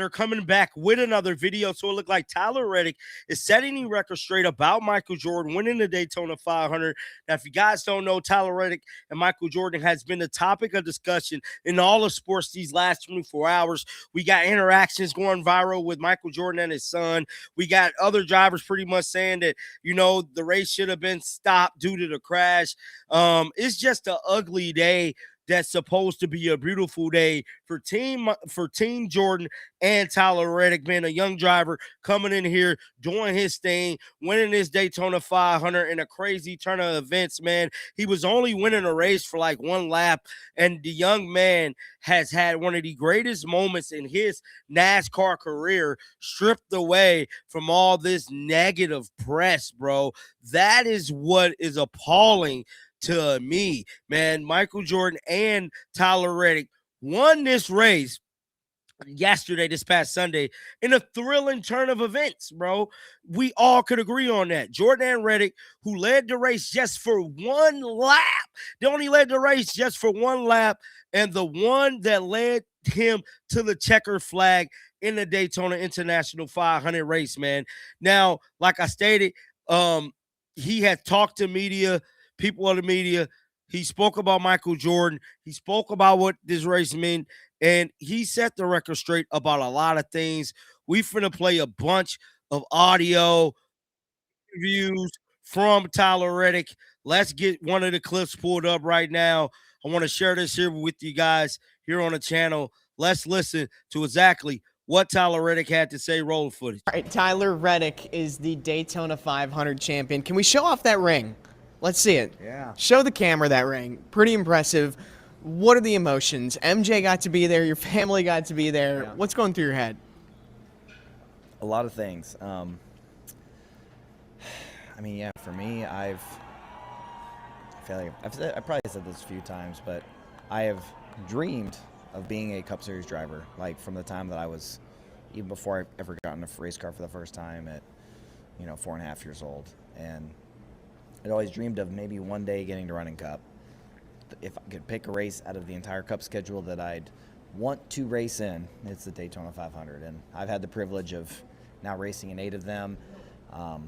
they're coming back with another video. So it looked like Tyler Reddick is setting the record straight about Michael Jordan winning the Daytona 500. Now, if you guys don't know, Tyler Reddick and Michael Jordan has been the topic of discussion in all of sports these last 24 hours. We got interactions going viral with Michael Jordan and his son. We got other drivers pretty much saying that, the race should have been stopped due to the crash. It's just an ugly day that's supposed to be a beautiful day for Team Jordan and Tyler Reddick, man, a young driver coming in here, doing his thing, winning this Daytona 500 in a crazy turn of events, man. He was only winning a race for like one lap, and the young man has had one of the greatest moments in his NASCAR career, stripped away from all this negative press, bro. That is what is appalling to me, man. Michael Jordan and Tyler Reddick won this race yesterday, this past Sunday, in a thrilling turn of events, bro. We all could agree on that. Jordan and Reddick, who led the race just for one lap, they only led the race just for one lap, and the one that led him to the checker flag in the Daytona International 500 race, man. Now, like I stated, he had talked to media, people of the media. He spoke about Michael Jordan. He spoke about what this race meant, and he set the record straight about a lot of things. We finna play a bunch of audio interviews from Tyler Reddick. Let's get one of the clips pulled up right now. I want to share this here with you guys here on the channel. Let's listen to exactly what Tyler Reddick had to say. Roll footage. All right, Tyler Reddick is the Daytona 500 champion. Can we show off that ring? Let's see it. Yeah. Show the camera that ring. Pretty impressive. What are the emotions? MJ got to be there. Your family got to be there. Yeah. What's going through your head? A lot of things. I mean, yeah, for me, I feel like I probably said this a few times, but I have dreamed of being a Cup Series driver, like from the time that I was, even before I ever got in a race car for the first time at, 4.5 years old. And I'd always dreamed of maybe one day getting to run in Cup. If I could pick a race out of the entire Cup schedule that I'd want to race in, it's the Daytona 500. And I've had the privilege of now racing in 8 of them. I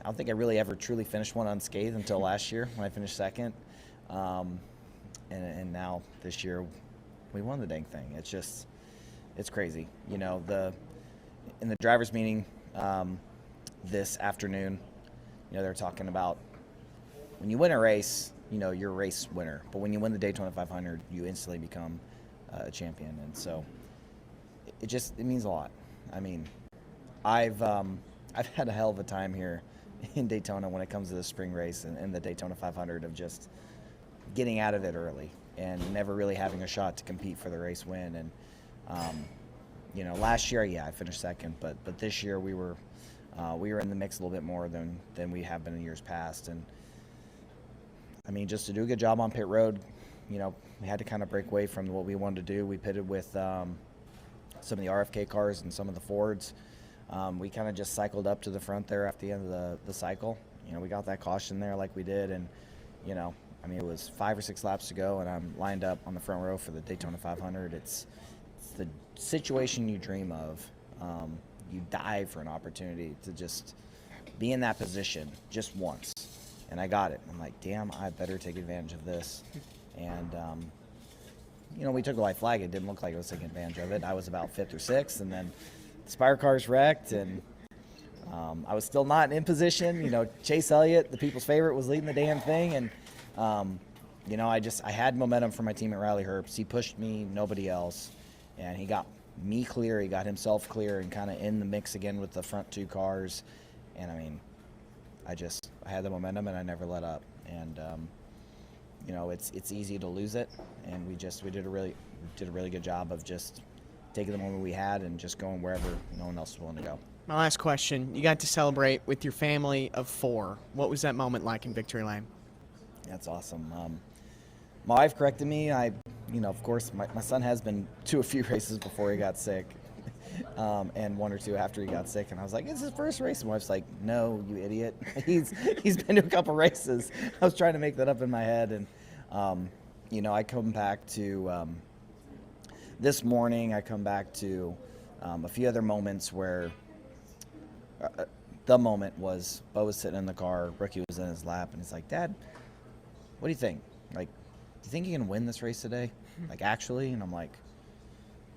don't think I really ever truly finished one unscathed until last year when I finished second. And now this year we won the dang thing. It's crazy. In the driver's meeting this afternoon, they're talking about when you win a race, you're a race winner. But when you win the Daytona 500, you instantly become a champion. And so it means a lot. I mean, I've had a hell of a time here in Daytona when it comes to the spring race and the Daytona 500 of just getting out of it early and never really having a shot to compete for the race win. And last year, I finished second, but this year we were in the mix a little bit more than we have been in years past. And I mean, just to do a good job on pit road, we had to kind of break away from what we wanted to do. We pitted with some of the RFK cars and some of the Fords. We kind of just cycled up to the front there after the end of the cycle. We got that caution there like we did, and it was 5 or 6 laps to go, and I'm lined up on the front row for the Daytona 500. It's the situation you dream of. You die for an opportunity to just be in that position just once. And I got it. I'm like, damn, I better take advantage of this. And, we took the white flag. It didn't look like I was taking advantage of it. I was about 5th or 6th, and then the Spire cars wrecked, and I was still not in position. Chase Elliott, the people's favorite, was leading the damn thing. And, I had momentum from my team at Riley Herbst. He pushed me, nobody else. And he got me clear. He got himself clear and kind of in the mix again with the front 2 cars. And, I had the momentum and I never let up. And, it's easy to lose it. And we did a really good job of just taking the moment we had and just going wherever no one else was willing to go. My last question, you got to celebrate with your family of 4. What was that moment like in Victory Lane? That's awesome. My wife corrected me. Of course, my son has been to a few races before he got sick, and 1 or 2 after he got sick. And I was like, "It's his first race." And my wife's like, "No, you idiot. He's been to a couple races." I was trying to make that up in my head, and I come back to this morning. I come back to A few other moments where the moment was Bo was sitting in the car, Rookie was in his lap, and he's like, "Dad, what do you think? Like, do you think you can win this race today? Like, actually?" And I'm like,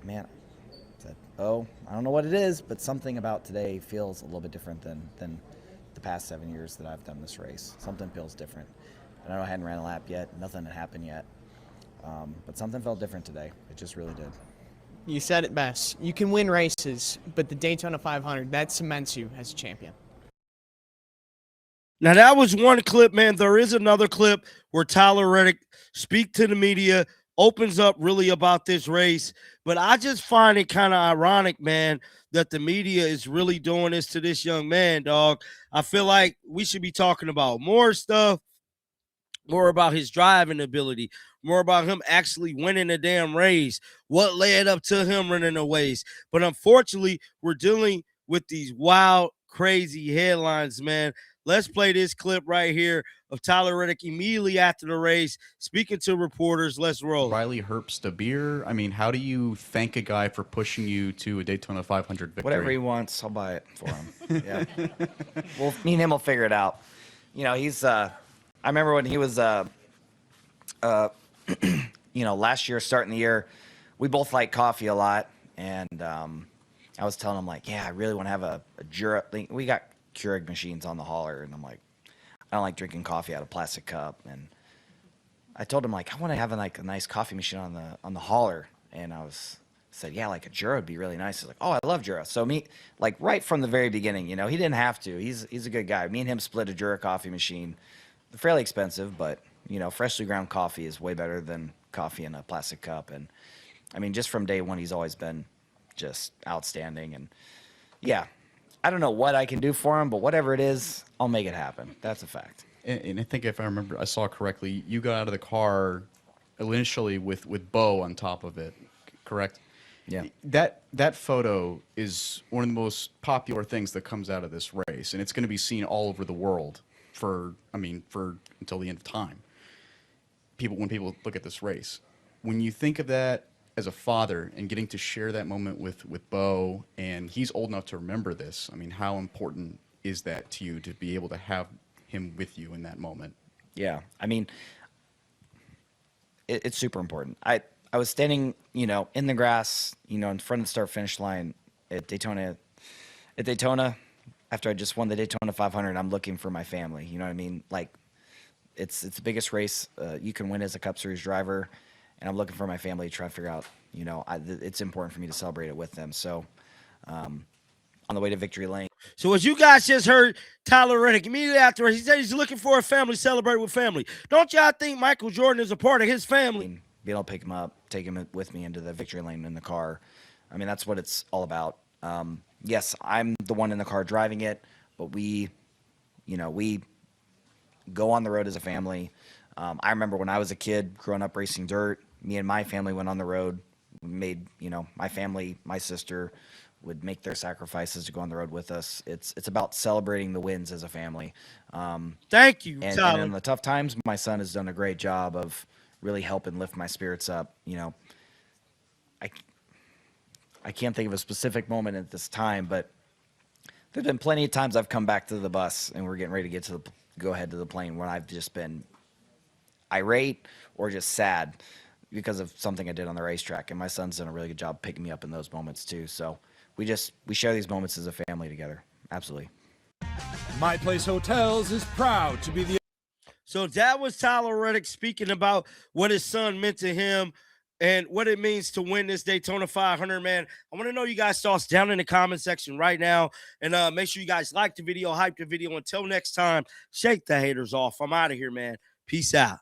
"Man," I said, "Oh, I don't know what it is, but something about today feels a little bit different than the past 7 years that I've done this race. Something feels different. And I know I hadn't ran a lap yet. Nothing had happened yet. But something felt different today. It just really did." You said it best. You can win races, but the Daytona 500, that cements you as a champion. Now, that was one clip, man. There is another clip where Tyler Reddick speaks to the media, opens up really about this race. But I just find it kind of ironic, man, that the media is really doing this to this young man, dog. I feel like we should be talking about more stuff, more about his driving ability, more about him actually winning a damn race, what led up to him running a race. But unfortunately, we're dealing with these wild, crazy headlines, man. Let's play this clip right here of Tyler Reddick immediately after the race, speaking to reporters. Let's roll. Riley Herbst a beer. I mean, how do you thank a guy for pushing you to a Daytona 500 victory? Whatever he wants, I'll buy it for him. Yeah. Well, me and him will figure it out. You know, he's I remember when he was you know, last year, starting the year, we both like coffee a lot, and I was telling him, like, yeah, I really want to have a Jura. We got Keurig machines on the hauler, and I'm like, I don't like drinking coffee out of a plastic cup. And I told him, like, I want to have a nice coffee machine on the hauler, and I said, yeah, like a Jura would be really nice. He's like, oh, I love Jura. So me, like, right from the very beginning, you know, he didn't have to. He's a good guy. Me and him split a Jura coffee machine. They're fairly expensive, but you know, freshly ground coffee is way better than coffee in a plastic cup. And I mean, just from day one, he's always been just outstanding. And yeah, I don't know what I can do for him, but whatever it is, I'll make it happen. That's a fact. And I think if I remember, I saw correctly, you got out of the car initially with Bo on top of it, correct? Yeah. That photo is one of the most popular things that comes out of this race, and it's going to be seen all over the world for until the end of time. When people look at this race, when you think of that as a father and getting to share that moment with Bo, and he's old enough to remember this, I mean, how important is that to you to be able to have him with you in that moment? Yeah, I mean, it's super important. I was standing, you know, in the grass, you know, in front of the start-finish line at Daytona. After I just won the Daytona 500, I'm looking for my family. You know what I mean? Like, it's the biggest race you can win as a Cup Series driver, and I'm looking for my family to try to figure out, you know, it's important for me to celebrate it with them. So on the way to victory lane. So as you guys just heard, Tyler Reddick immediately after he said he's looking for a family, celebrate with family. Don't y'all think Michael Jordan is a part of his family? Being able to pick him up, take him with me into the victory lane in the car. I mean, that's what it's all about. Yes, I'm the one in the car driving it, but we go on the road as a family. I remember when I was a kid growing up racing dirt, me and my family went on the road. We made, you know, my family, my sister would make their sacrifices to go on the road with us. It's about celebrating the wins as a family. Thank you, and Tyler. in the tough times, my son has done a great job of really helping lift my spirits up. You know, I can't think of a specific moment at this time, but there's been plenty of times I've come back to the bus and we're getting ready to go ahead to the plane when I've just been irate or just sad because of something I did on the racetrack. And my son's done a really good job picking me up in those moments too. So we share these moments as a family together. Absolutely. My Place Hotels is proud to be the. So that was Tyler Reddick speaking about what his son meant to him and what it means to win this Daytona 500, man. I want to know you guys' thoughts down in the comment section right now. And make sure you guys like the video, hype the video. Until next time, shake the haters off. I'm out of here, man. Peace out.